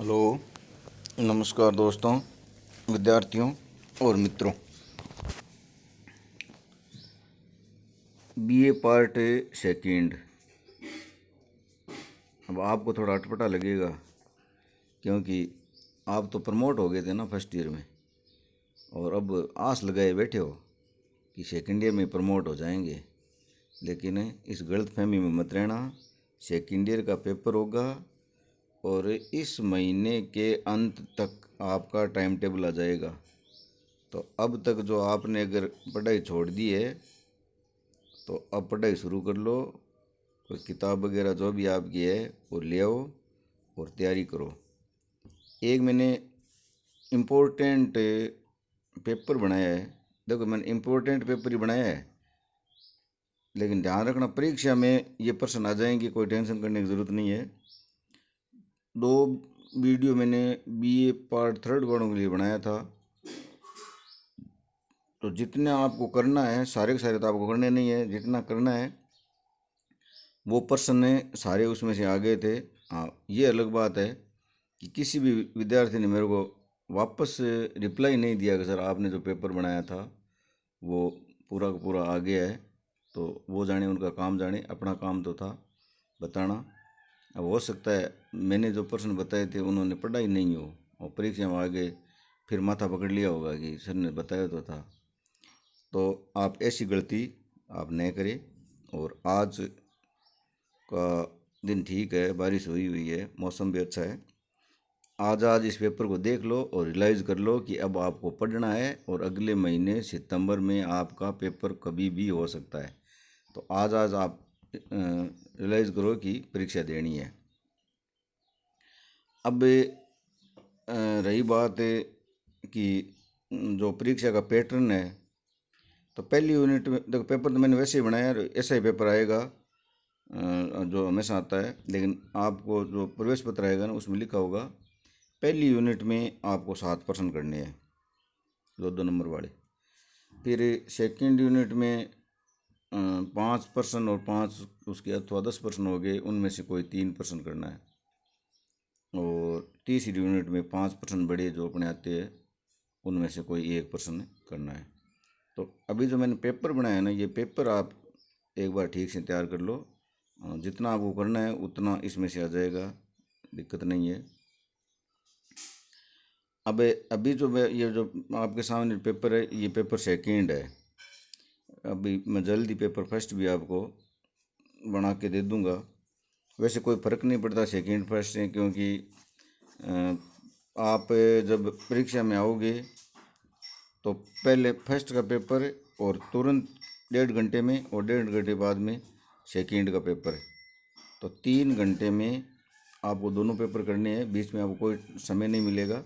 Hello, नमस्कार दोस्तों, विद्यार्थियों और मित्रों। BA part second. अब आपको थोड़ा अटपटा लगेगा क्योंकि आप तो प्रमोट हो गए थे ना फर्स्ट ईयर में, और अब आस लगाए बैठे हो कि सेकंड ईयर में प्रमोट हो जाएंगे। लेकिन इस गलतफहमी में मत रहना। सेकंड ईयर का पेपर होगा और इस महीने के अंत तक आपका टाइम टेबल आ जाएगा। तो अब तक जो आपने अगर पढ़ाई छोड़ दी है तो अब पढ़ाई शुरू कर लो। कोई किताब वगैरह जो भी आपकी है वो ले आओ और तैयारी करो। एक मैंने इम्पोर्टेंट पेपर बनाया है। देखो, मैंने इम्पोर्टेंट पेपर ही बनाया है, लेकिन ध्यान रखना परीक्षा में ये प्रश्न आ जाएंगे, कोई टेंशन करने की ज़रूरत नहीं है। 2 वीडियो मैंने बीए पार्ट थर्ड वालों के लिए बनाया था। तो जितना आपको करना है, सारे के सारे तो आपको करने नहीं है, जितना करना है वो प्रश्न सारे उसमें से आ गए थे। हाँ, ये अलग बात है कि किसी भी विद्यार्थी ने मेरे को वापस रिप्लाई नहीं दिया कि सर आपने जो पेपर बनाया था वो पूरा का पूरा आ गया है। तो वो जाने, उनका काम जाने, अपना काम तो था बताना। अब हो सकता है मैंने जो प्रश्न बताए थे उन्होंने पढ़ा ही नहीं हो और परीक्षा में आ गए, फिर माथा पकड़ लिया होगा कि सर ने बताया तो था। तो आप ऐसी गलती आप नहीं करें। और आज का दिन ठीक है, बारिश हुई है, मौसम भी अच्छा है। आज इस पेपर को देख लो और रियलाइज़ कर लो कि अब आपको पढ़ना है और अगले महीने सितंबर में आपका पेपर कभी भी हो सकता है। तो आज आप रियलाइज़ करो कि परीक्षा देनी है। अब रही बात कि जो परीक्षा का पैटर्न है, तो पहली यूनिट में देखो, पेपर तो मैंने वैसे ही बनाया, ऐसा ही पेपर आएगा जो हमेशा आता है। लेकिन आपको जो प्रवेश पत्र आएगा ना, उसमें लिखा होगा पहली यूनिट में आपको 7 प्रश्न करने हैं, 2 नंबर वाले। फिर सेकंड यूनिट में 5 प्रश्न और 5 उसके अथवा 10 प्रश्न हो गए, उनमें से कोई 3 प्रश्न करना है। और तीसरी यूनिट में 5 प्रश्न बड़े जो अपने आते हैं, उनमें से कोई 1 प्रश्न करना है। तो अभी जो मैंने पेपर बनाया है ना, ये पेपर आप एक बार ठीक से तैयार कर लो। जितना आपको करना है उतना इसमें से आ जाएगा, दिक्कत नहीं है। अब अभी जो ये जो आपके सामने पेपर है, ये पेपर सेकंड है। अभी मैं जल्दी पेपर फर्स्ट भी आपको बना के दे दूंगा। वैसे कोई फ़र्क नहीं पड़ता सेकंड फर्स्ट से, क्योंकि आप जब परीक्षा में आओगे तो पहले फर्स्ट का पेपर और तुरंत 1.5 घंटे में और 1.5 घंटे बाद में सेकंड का पेपर। तो 3 घंटे में आपको दोनों पेपर करने हैं, बीच में आपको कोई समय नहीं मिलेगा।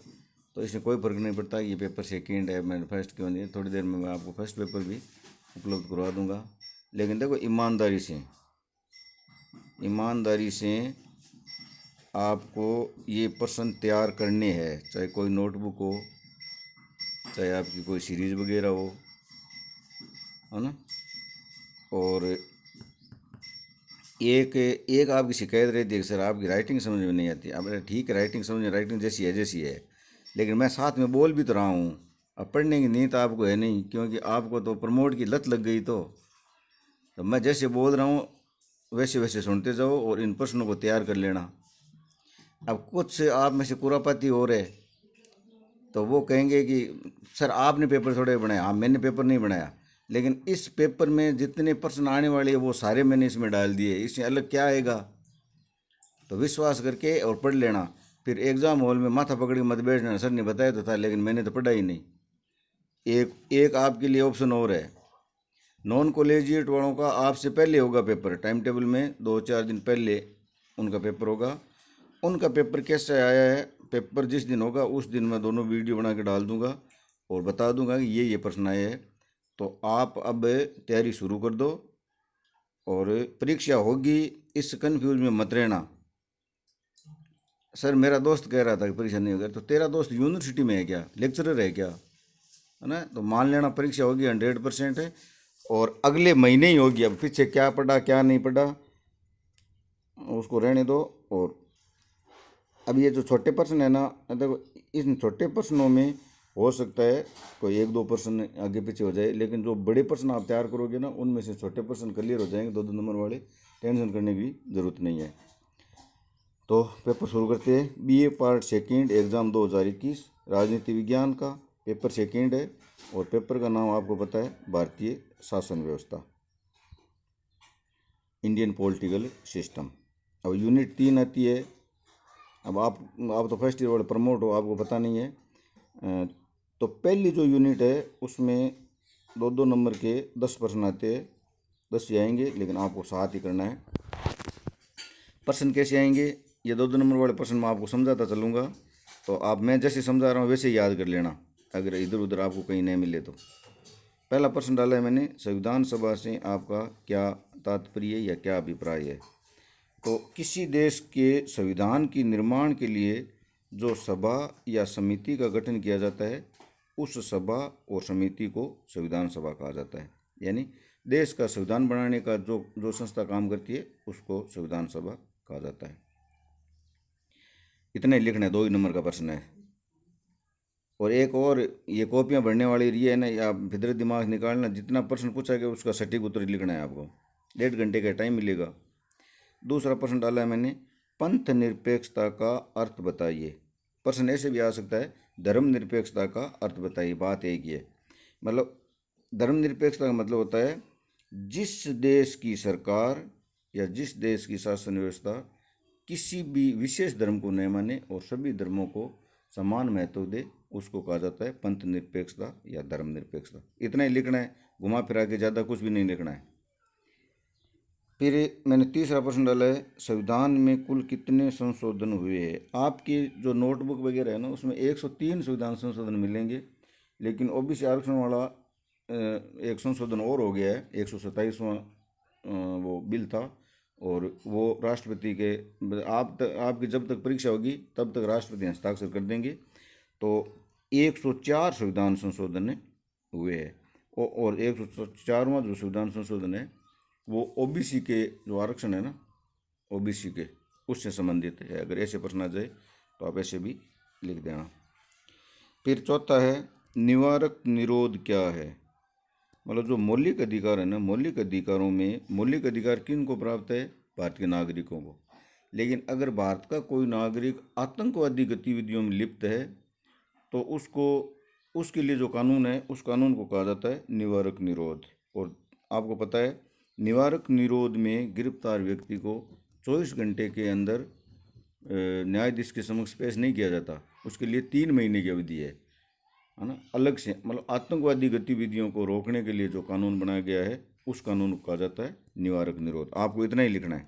तो इसमें कोई फ़र्क नहीं पड़ता ये पेपर सेकंड है, मैंने फर्स्ट क्यों नहीं। थोड़ी देर में मैं आपको फर्स्ट पेपर भी उपलब्ध करवा दूंगा। लेकिन देखो, ईमानदारी से आपको ये प्रश्न तैयार करने हैं, चाहे कोई नोटबुक हो, चाहे आपकी कोई सीरीज़ वगैरह हो, है ना। और एक आपकी शिकायत रहती है कि सर आपकी राइटिंग समझ में नहीं आती। अब ठीक है, राइटिंग समझ में, राइटिंग जैसी है, लेकिन मैं साथ में बोल भी तो रहा हूँ। अब पढ़ने की नीयत आपको है नहीं, क्योंकि आपको तो प्रमोट की लत लग गई। तो मैं जैसे बोल रहा हूँ वैसे वैसे सुनते जाओ और इन प्रश्नों को तैयार कर लेना। अब कुछ आप में से कुरापाती हो रहे तो वो कहेंगे कि सर आपने पेपर थोड़े बनाया। हाँ, मैंने पेपर नहीं बनाया, लेकिन इस पेपर में जितने प्रश्न आने वाले हैं वो सारे मैंने इसमें डाल दिए, इसमें अलग क्या आएगा। तो विश्वास करके और पढ़ लेना। फिर एग्ज़ाम हॉल में माथा पकड़ के मत बैठना, सर ने बताया तो था लेकिन मैंने तो पढ़ा ही नहीं। एक आपके लिए ऑप्शन और है, नॉन कॉलेजिएट वालों का आपसे पहले होगा पेपर, टाइम टेबल में 2-4 दिन पहले उनका पेपर होगा। उनका पेपर कैसे आया है, पेपर जिस दिन होगा उस दिन मैं दोनों वीडियो बना के डाल दूंगा और बता दूंगा कि ये प्रश्न आए हैं। तो आप अब तैयारी शुरू कर दो और परीक्षा होगी, इस कन्फ्यूज में मत रहना। सर मेरा दोस्त कह रहा था कि परीक्षा नहीं होगी, तो तेरा दोस्त यूनिवर्सिटी में है क्या, लेक्चरर है क्या, है ना। तो मान लेना परीक्षा होगी 100% है और अगले महीने ही होगी। अब पीछे क्या पढ़ा क्या नहीं पढ़ा उसको रहने दो और अब ये जो छोटे प्रश्न है ना, देखो इन छोटे प्रश्नों में हो सकता है कोई 1-2% आगे पीछे हो जाए, लेकिन जो बड़े प्रश्न आप तैयार करोगे ना, उनमें से छोटे प्रश्न क्लियर हो जाएंगे, 2-2 नंबर वाले। टेंशन करने की ज़रूरत नहीं है। तो पेपर शुरू करते हैं। बीए पार्ट सेकंड एग्ज़ाम 2021 राजनीति विज्ञान का पेपर सेकंड है, और पेपर का नाम आपको पता है, भारतीय शासन व्यवस्था, इंडियन पॉलिटिकल सिस्टम। अब यूनिट 3 आती है। अब आप तो फर्स्ट ईयर वाले प्रमोट हो, आपको पता नहीं है। तो पहली जो यूनिट है उसमें 2-2 नंबर के 10 प्रश्न आते हैं। 10 ही आएंगे, लेकिन आपको 7 ही करना है। प्रश्न कैसे आएंगे, ये 2-2 नंबर वाले प्रश्न मैं आपको समझाता चलूँगा, तो आप मैं जैसे समझा रहा हूँ वैसे ही याद कर लेना, अगर इधर उधर आपको कहीं नहीं मिले तो। पहला प्रश्न डाला है मैंने, संविधान सभा से आपका क्या तात्पर्य या क्या अभिप्राय है। तो किसी देश के संविधान की निर्माण के लिए जो सभा या समिति का गठन किया जाता है, उस सभा और समिति को संविधान सभा कहा जाता है। यानी देश का संविधान बनाने का जो संस्था काम करती है, उसको संविधान सभा कहा जाता है। इतना ही लिखना है, 2 ही नंबर का प्रश्न है। और एक और, ये कॉपियाँ भरने वाली रही है ना, या फिर दिमाग निकालना, जितना प्रश्न पूछा गया उसका सटीक उत्तर लिखना है आपको। 1.5 घंटे का टाइम मिलेगा। दूसरा प्रश्न डाला है मैंने, पंथ निरपेक्षता का अर्थ बताइए। प्रश्न ऐसे भी आ सकता है, धर्म निरपेक्षता का अर्थ बताइए। बात एक ही है, मतलब धर्म निरपेक्षता का मतलब होता है जिस देश की सरकार या जिस देश की शासन व्यवस्था किसी भी विशेष धर्म को नहीं माने और सभी धर्मों को समान महत्व दे, उसको कहा जाता है पंथ निरपेक्षता या धर्म निरपेक्षता। इतना ही लिखना है, घुमा फिरा के ज़्यादा कुछ भी नहीं लिखना है। फिर मैंने तीसरा प्रश्न डाला है, संविधान में कुल कितने संशोधन हुए हैं। आपकी जो नोटबुक वगैरह है ना, उसमें 103 संविधान संशोधन मिलेंगे, लेकिन ओबीसी आरक्षण वाला एक संशोधन और हो गया है, 127वां वो बिल था, और वो राष्ट्रपति के आपकी जब तक परीक्षा होगी तब तक राष्ट्रपति हस्ताक्षर कर देंगे। तो 104 संविधान संशोधन हुए हैं, और 104वां जो संविधान संशोधन है वो ओबीसी के जो आरक्षण है ना, ओबीसी के उससे संबंधित है। अगर ऐसे प्रश्न आ जाए तो आप ऐसे भी लिख देना। फिर चौथा है, निवारक निरोध क्या है। मतलब जो मौलिक अधिकार है ना, मौलिक अधिकारों में मौलिक अधिकार किन को प्राप्त है, भारत के नागरिकों को। लेकिन अगर भारत का कोई नागरिक आतंकवादी गतिविधियों में लिप्त है, तो उसके लिए जो कानून है, उस कानून को कहा जाता है निवारक निरोध। और आपको पता है, निवारक निरोध में गिरफ्तार व्यक्ति को 24 घंटे के अंदर न्यायाधीश के समक्ष पेश नहीं किया जाता, उसके लिए 3 महीने की अवधि है ना, अलग से। मतलब आतंकवादी गतिविधियों को रोकने के लिए जो कानून बनाया गया है, उस कानून को कहा जाता है निवारक निरोध। आपको इतना ही लिखना है।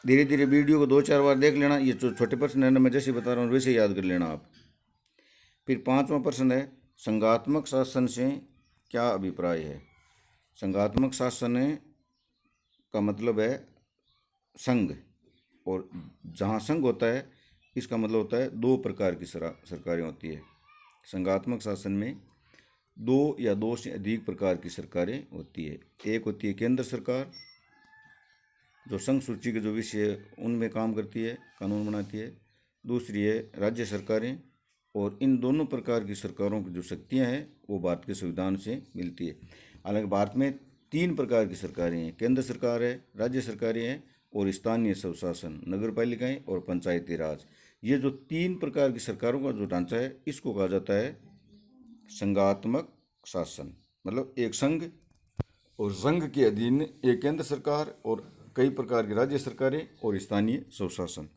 धीरे धीरे वीडियो को 2-4 बार देख लेना, ये जो छोटे प्रश्न है ना, मैं जैसे बता रहा हूँ वैसे याद कर लेना आप। फिर 5वां प्रश्न है, संघात्मक शासन से क्या अभिप्राय है। संघात्मक शासन का मतलब है संघ, और जहाँ संघ होता है, इसका मतलब होता है 2 प्रकार की सरकारें होती है। संघात्मक शासन में 2 या 2 से अधिक प्रकार की सरकारें होती है। एक होती है केंद्र सरकार, जो संघ सूची के जो विषय उनमें काम करती है, कानून बनाती है। दूसरी है राज्य सरकारें, और इन दोनों प्रकार की सरकारों की जो शक्तियाँ हैं वो भारत के संविधान से मिलती है। हालांकि भारत में 3 प्रकार की सरकारें हैं, केंद्र सरकार है, राज्य सरकारें हैं, और स्थानीय स्वशासन, नगर पालिकाएँ और पंचायती राज। ये जो 3 प्रकार की सरकारों का जो ढांचा है, इसको कहा जाता है संघात्मक शासन। मतलब एक संघ, और संघ के अधीन एक केंद्र सरकार और कई प्रकार की राज्य सरकारें और स्थानीय स्वशासन।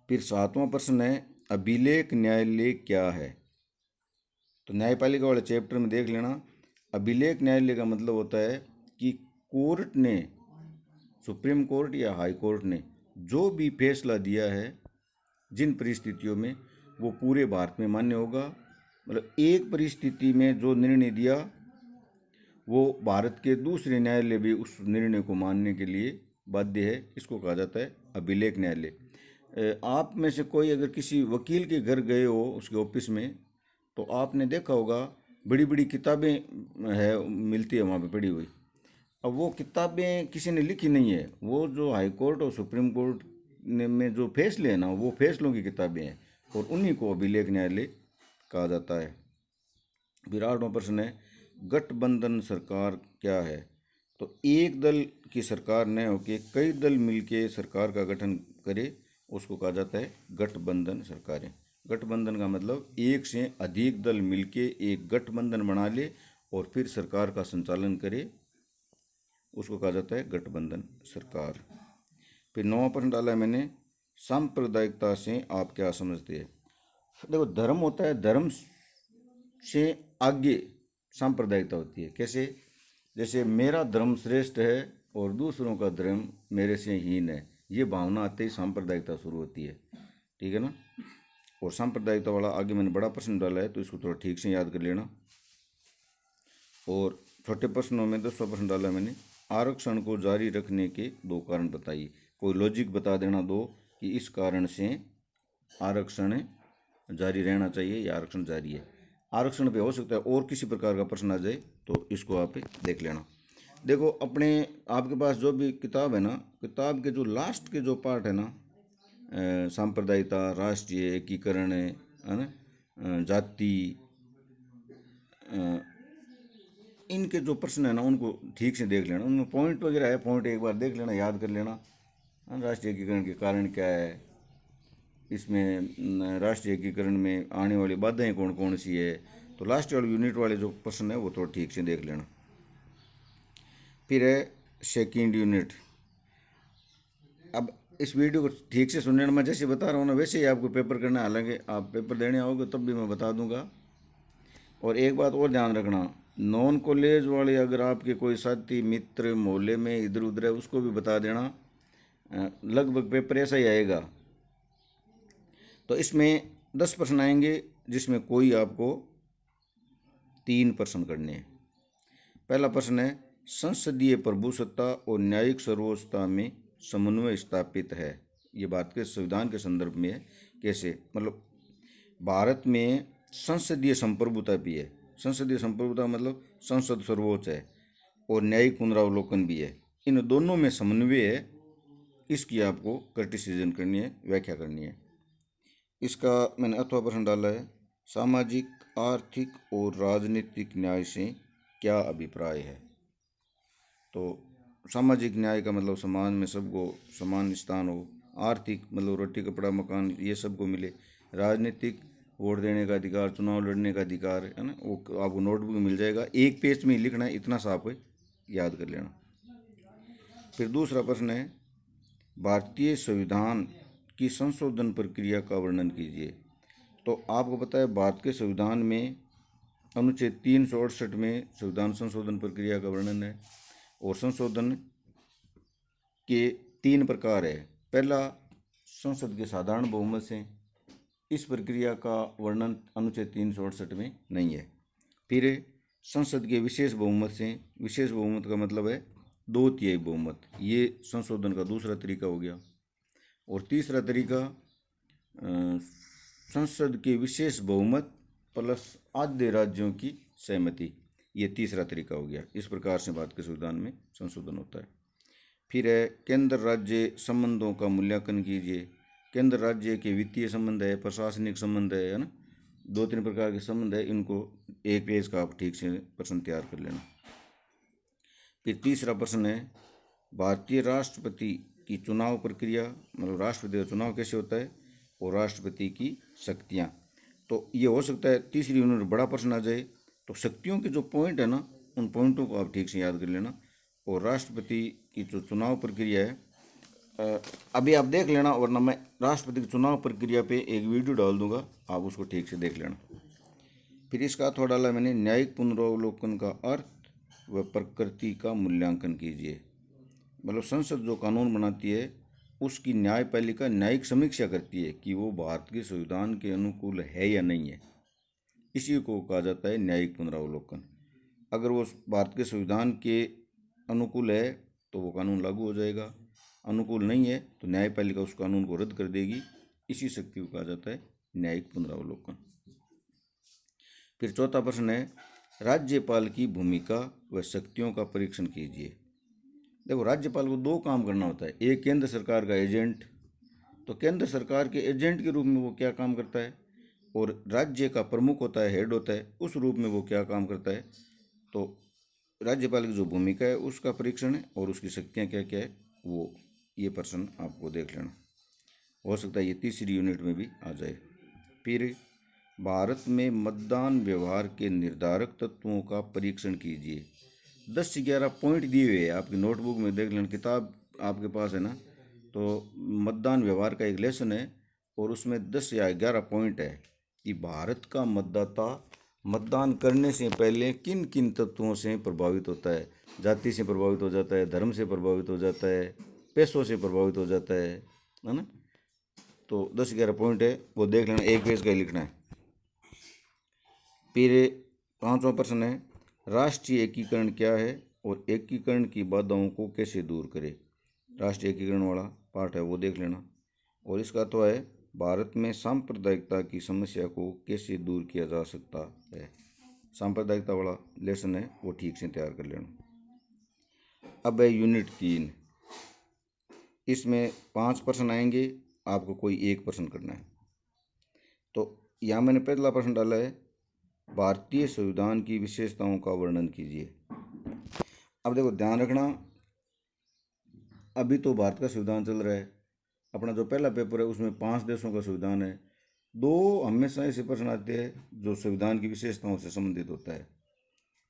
फिर 7वां प्रश्न है, अभिलेख न्यायालय क्या है। तो न्यायपालिका वाले चैप्टर में देख लेना। अभिलेख न्यायालय का मतलब होता है कि कोर्ट ने, सुप्रीम कोर्ट या हाई कोर्ट ने जो भी फैसला दिया है, जिन परिस्थितियों में, वो पूरे भारत में मान्य होगा। मतलब एक परिस्थिति में जो निर्णय दिया, वो भारत के दूसरे न्यायालय भी उस निर्णय को मानने के लिए बाध्य है। इसको कहा जाता है अभिलेख न्यायालय। आप में से कोई अगर किसी वकील के घर गए हो, उसके ऑफिस में, तो आपने देखा होगा बड़ी बड़ी किताबें है मिलती है वहाँ पे पड़ी हुई। अब वो किताबें किसी ने लिखी नहीं है, वो जो हाई कोर्ट और सुप्रीम कोर्ट में जो फैसले हैं ना वो फैसलों की किताबें हैं और उन्हीं को अभिलेख न्यायालय कहा जाता है। फिर 8वां प्रश्न है गठबंधन सरकार क्या है। तो एक दल की सरकार न होके कई दल मिलके सरकार का गठन करे उसको कहा जाता है गठबंधन सरकारें। गठबंधन का मतलब एक से अधिक दल मिलके एक गठबंधन बना ले और फिर सरकार का संचालन करे, उसको कहा जाता है गठबंधन सरकार। फिर 9वां प्रश्न डाला है मैंने सांप्रदायिकता से आप क्या समझते हैं। देखो धर्म होता है, धर्म से आगे सांप्रदायिकता होती है। कैसे? जैसे मेरा धर्म श्रेष्ठ है और दूसरों का धर्म मेरे से हीन है, ये भावना आते ही सांप्रदायिकता शुरू होती है। ठीक है ना। और सांप्रदायिकता वाला आगे मैंने बड़ा प्रश्न डाला है तो इसको थोड़ा ठीक से याद कर लेना। और छोटे प्रश्नों में 10वां प्रश्न डाला है मैंने आरक्षण को जारी रखने के 2 कारण बताइए। कोई लॉजिक बता देना दो कि इस कारण से आरक्षण जारी रहना चाहिए या आरक्षण जारी है। आरक्षण पे हो सकता है और किसी प्रकार का प्रश्न आ जाए तो इसको आप देख लेना। देखो अपने आपके पास जो भी किताब है ना, किताब के जो लास्ट के जो पार्ट है ना, सांप्रदायिकता, राष्ट्रीय एकीकरण है ना, जाति, इनके जो प्रश्न है ना उनको ठीक से देख लेना। उनमें पॉइंट वगैरह है, पॉइंट एक बार देख लेना, याद कर लेना। राष्ट्रीय एकीकरण के कारण क्या है, इसमें राष्ट्रीय एकीकरण में आने वाली बाधाएं कौन कौन सी है। तो लास्ट वाले यूनिट वाले जो प्रश्न है वो थोड़ा ठीक से देख लेना। फिर है सेकेंड यूनिट। अब इस वीडियो को ठीक से सुनने में मैं जैसे बता रहा हूँ ना वैसे ही आपको पेपर करना है। हालांकि आप पेपर देने आओगे तब भी मैं बता दूंगा। और एक बात और ध्यान रखना, नॉन कॉलेज वाले अगर आपके कोई साथी मित्र मोहल्ले में इधर उधर है उसको भी बता देना, लगभग पेपर ऐसा ही आएगा। तो इसमें 10 प्रश्न आएंगे जिसमें कोई आपको 3 प्रश्न करने हैं। पहला प्रश्न है संसदीय प्रभुसत्ता और न्यायिक सर्वोच्चता में समन्वय स्थापित है। ये बात के संविधान के संदर्भ में है। कैसे? मतलब भारत में संसदीय संप्रभुता भी है। संसदीय संप्रभुता मतलब संसद सर्वोच्च है और न्यायिक पुनरावलोकन भी है। इन दोनों में समन्वय है, इसकी आपको क्रिटिसिजन करनी है, व्याख्या करनी है। इसका मैंने अथवा प्रश्न डाला है सामाजिक, आर्थिक और राजनीतिक न्याय से क्या अभिप्राय है। तो सामाजिक न्याय का मतलब समाज में सबको समान स्थान हो। आर्थिक मतलब रोटी कपड़ा मकान ये सबको मिले। राजनीतिक वोट देने का अधिकार, चुनाव लड़ने का अधिकार है ना, वो आपको नोटबुक में मिल जाएगा। एक पेज में लिखना है, इतना सा आप याद कर लेना। फिर दूसरा प्रश्न है भारतीय संविधान की संशोधन प्रक्रिया का वर्णन कीजिए। तो आपको पता है भारत के संविधान में अनुच्छेद 368 में संविधान संशोधन प्रक्रिया का वर्णन है। और संशोधन के 3 प्रकार है। पहला संसद के साधारण बहुमत से, इस प्रक्रिया का वर्णन अनुच्छेद 368 में नहीं है। फिर संसद के विशेष बहुमत से, विशेष बहुमत का मतलब है 2/3 बहुमत, ये संशोधन का दूसरा तरीका हो गया। और तीसरा तरीका संसद के विशेष बहुमत प्लस आधे राज्यों की सहमति, ये तीसरा तरीका हो गया। इस प्रकार से भारत के संविधान में संशोधन होता है। फिर है केंद्र राज्य संबंधों का मूल्यांकन कीजिए। केंद्र राज्य के वित्तीय संबंध है, प्रशासनिक संबंध है ना, 2-3 प्रकार के संबंध है। इनको एक पेज का आप ठीक से प्रश्न तैयार कर लेना। फिर तीसरा प्रश्न है भारतीय राष्ट्रपति की चुनाव प्रक्रिया, मतलब राष्ट्रपति का चुनाव कैसे होता है और राष्ट्रपति की शक्तियाँ। तो ये हो सकता है तीसरी यूनिट बड़ा प्रश्न आ जाए। तो शक्तियों के जो पॉइंट है ना उन पॉइंटों को आप ठीक से याद कर लेना। और राष्ट्रपति की जो चुनाव प्रक्रिया है अभी आप देख लेना, वरना मैं राष्ट्रपति की चुनाव प्रक्रिया पे एक वीडियो डाल दूंगा, आप उसको ठीक से देख लेना। फिर इसका थोड़ा डाला मैंने न्यायिक पुनरावलोकन का अर्थ व प्रकृति का मूल्यांकन कीजिए। मतलब संसद जो कानून बनाती है उसकी न्यायपालिका न्यायिक समीक्षा करती है कि वो भारत के संविधान के अनुकूल है या नहीं है। इसी को कहा जाता है न्यायिक पुनरावलोकन। अगर वो भारत के संविधान के अनुकूल है तो वो कानून लागू हो जाएगा, अनुकूल नहीं है तो न्यायपालिका उस कानून को रद्द कर देगी। इसी शक्ति को कहा जाता है न्यायिक पुनरावलोकन। फिर चौथा प्रश्न है राज्यपाल की भूमिका व शक्तियों का परीक्षण कीजिए। देखो राज्यपाल को 2 काम करना होता है, एक केंद्र सरकार का एजेंट तो केंद्र सरकार के एजेंट के रूप में वो क्या काम करता है, और राज्य का प्रमुख होता है, हेड होता है, उस रूप में वो क्या काम करता है। तो राज्यपाल की जो भूमिका है उसका परीक्षण है, और उसकी शक्तियाँ क्या क्या है वो ये प्रश्न आपको देख लेना। हो सकता है ये तीसरी यूनिट में भी आ जाए। फिर भारत में मतदान व्यवहार के निर्धारक तत्वों का परीक्षण कीजिए। 10 से 11 पॉइंट दिए हुए हैं, आपकी नोटबुक में देख लेना, किताब आपके पास है ना, तो मतदान व्यवहार का एक लेसन है और उसमें 10 या 11 पॉइंट है कि भारत का मतदाता मतदान करने से पहले किन किन तत्वों से प्रभावित होता है। जाति से प्रभावित हो जाता है, धर्म से प्रभावित हो जाता है, पैसों से प्रभावित हो जाता है ना। तो 10-11 पॉइंट है, वो देख लेना, एक पेज का ही लिखना है। फिर 5वां प्रश्न है, राष्ट्रीय एकीकरण क्या है और एकीकरण की बाधाओं को कैसे दूर करें। राष्ट्रीय एकीकरण वाला पार्ट है, वो देख लेना। और इसका तो है, भारत में सांप्रदायिकता की समस्या को कैसे दूर किया जा सकता है। सांप्रदायिकता वाला लेसन है, वो ठीक से तैयार कर लेना। अब है यूनिट 3, इसमें 5 प्रश्न आएंगे, आपको कोई एक प्रश्न करना है। तो यहाँ मैंने पहला प्रश्न डाला है, भारतीय संविधान की विशेषताओं का वर्णन कीजिए। अब देखो ध्यान रखना, अभी तो भारत का संविधान चल रहा है, अपना जो पहला पेपर है उसमें 5 देशों का संविधान है। 2 हमेशा ऐसे प्रश्न आते हैं जो संविधान की विशेषताओं से संबंधित होता है।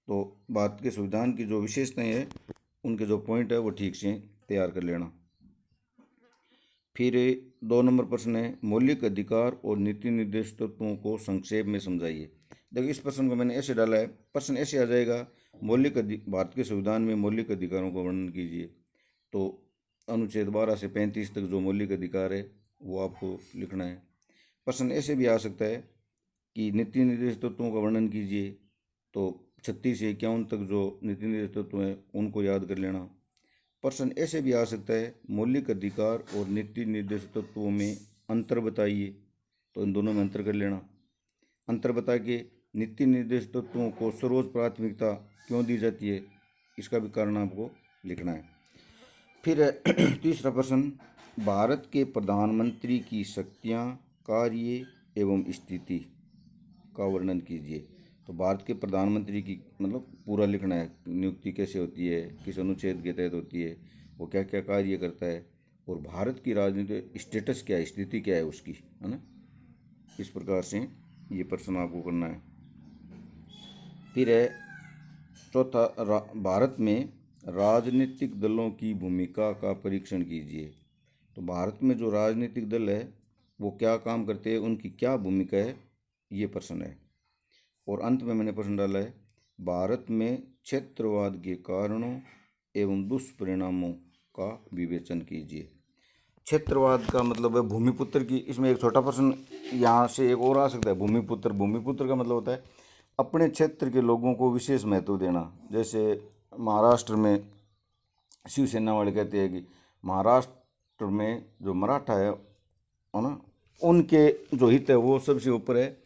तो भारत के संविधान की जो विशेषताएं हैं उनके जो पॉइंट है वो ठीक से तैयार कर लेना। फिर 2 नंबर प्रश्न है, मौलिक अधिकार और नीति निर्देश तत्वों को संक्षेप में समझाइए। देखो इस प्रश्न को मैंने ऐसे डाला है, प्रश्न ऐसे आ जाएगा, भारत के संविधान में मौलिक अधिकारों का वर्णन कीजिए। तो अनुच्छेद 12 से 35 तक जो मौलिक अधिकार है वो आपको लिखना है। प्रश्न ऐसे भी आ सकता है कि नीति निर्देश तत्वों का वर्णन कीजिए, तो 36 से 51 तक जो नीति निर्देश तत्व हैं उनको याद कर लेना। प्रश्न ऐसे भी आ सकता है, मौलिक अधिकार और नीति निर्देश तत्वों में अंतर बताइए, तो इन दोनों में अंतर कर लेना। अंतर बता के नीति निर्देश तत्वों को सर्वोच्च प्राथमिकता क्यों दी जाती है, इसका भी कारण आपको लिखना है। फिर तीसरा प्रश्न, भारत के प्रधानमंत्री की शक्तियाँ, कार्य एवं स्थिति का वर्णन कीजिए। तो भारत के प्रधानमंत्री की मतलब पूरा लिखना है, नियुक्ति कैसे होती है, किस अनुच्छेद के तहत होती है, वो क्या क्या कार्य करता है, और भारत की राजनीतिक स्टेटस क्या है, स्थिति क्या है उसकी, है ना। इस प्रकार से ये प्रश्न आपको करना है। फिर है चौथा, भारत में राजनीतिक दलों की भूमिका का परीक्षण कीजिए। तो भारत में जो राजनीतिक दल है वो क्या काम करते हैं, उनकी क्या भूमिका है, ये प्रश्न है। और अंत में मैंने प्रश्न डाला है, भारत में क्षेत्रवाद के कारणों एवं दुष्परिणामों का विवेचन कीजिए। क्षेत्रवाद का मतलब है भूमिपुत्र की, इसमें एक छोटा प्रश्न यहाँ से एक और आ सकता है, भूमिपुत्र। भूमिपुत्र का मतलब होता है अपने क्षेत्र के लोगों को विशेष महत्व देना। जैसे महाराष्ट्र में शिवसेना वाले कहते हैं कि महाराष्ट्र में जो मराठा है ना, उनके जो हित है वो सबसे ऊपर है,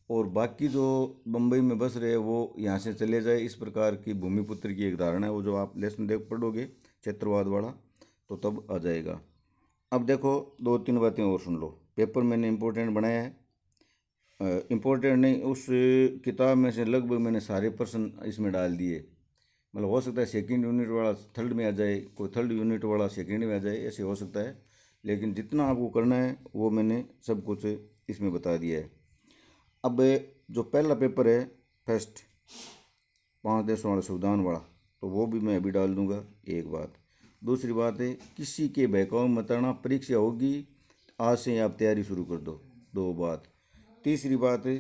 और बाकी जो बम्बई में बस रहे वो यहाँ से चले जाए। इस प्रकार की भूमिपुत्र की एक धारणा है, वो जो आप लेसन देख पढ़ोगे क्षेत्रवाद वाला तो तब आ जाएगा। अब देखो 2-3 बातें और सुन लो, पेपर मैंने इम्पोर्टेंट बनाया है, इम्पोर्टेंट नहीं, उस किताब में से लगभग मैंने सारे प्रश्न इसमें डाल दिए। मतलब हो सकता है सेकंड यूनिट वाला थर्ड में आ जाए, कोई थर्ड यूनिट वाला सेकंड में आ जाए, ऐसे हो सकता है, लेकिन जितना आपको करना है वो मैंने सब कुछ इसमें बता दिया है। अब जो पहला पेपर है फर्स्ट 5 देशों वाला संविधान वाला, तो वो भी मैं अभी डाल दूंगा, एक बात। दूसरी बात है, किसी के बहकावे मत आना, परीक्षा होगी आज से आप तैयारी शुरू कर दो, 2 बात। तीसरी बात है,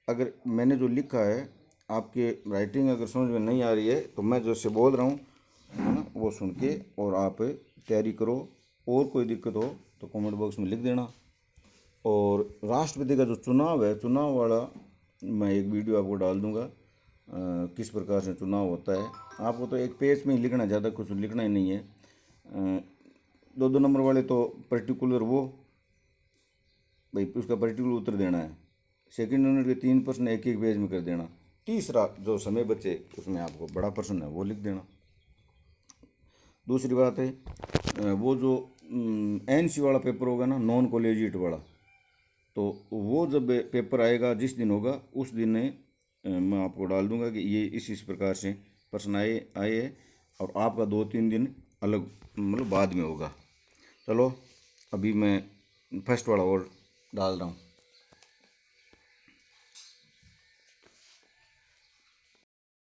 अगर मैंने जो लिखा है आपके राइटिंग अगर समझ में नहीं आ रही है तो मैं जैसे बोल रहा हूँ है ना, वो सुन के और आप तैयारी करो। और कोई दिक्कत हो तो कमेंट बॉक्स में लिख देना। और राष्ट्रपति का जो चुनाव है, चुनाव वाला मैं एक वीडियो आपको डाल दूंगा, किस प्रकार से चुनाव होता है। आपको तो एक पेज में ही लिखना है, ज़्यादा कुछ लिखना ही नहीं है। 2-2 नंबर वाले तो पर्टिकुलर वो भाई उसका पर्टिकुलर उत्तर देना है। सेकंड यूनिट के 3 प्रश्न एक एक पेज में कर देना। तीसरा जो समय बचे उसमें आपको बड़ा प्रश्न है वो लिख देना। दूसरी बात है वो जो एनसी वाला पेपर होगा ना, नॉन कॉलेजिएट वाला, तो वो जब पेपर आएगा जिस दिन होगा उस दिन मैं आपको डाल दूंगा कि ये इस प्रकार से प्रश्न आए है, और आपका 2-3 दिन अलग मतलब बाद में होगा। चलो अभी मैं फर्स्ट वाला और डाल रहा हूँ।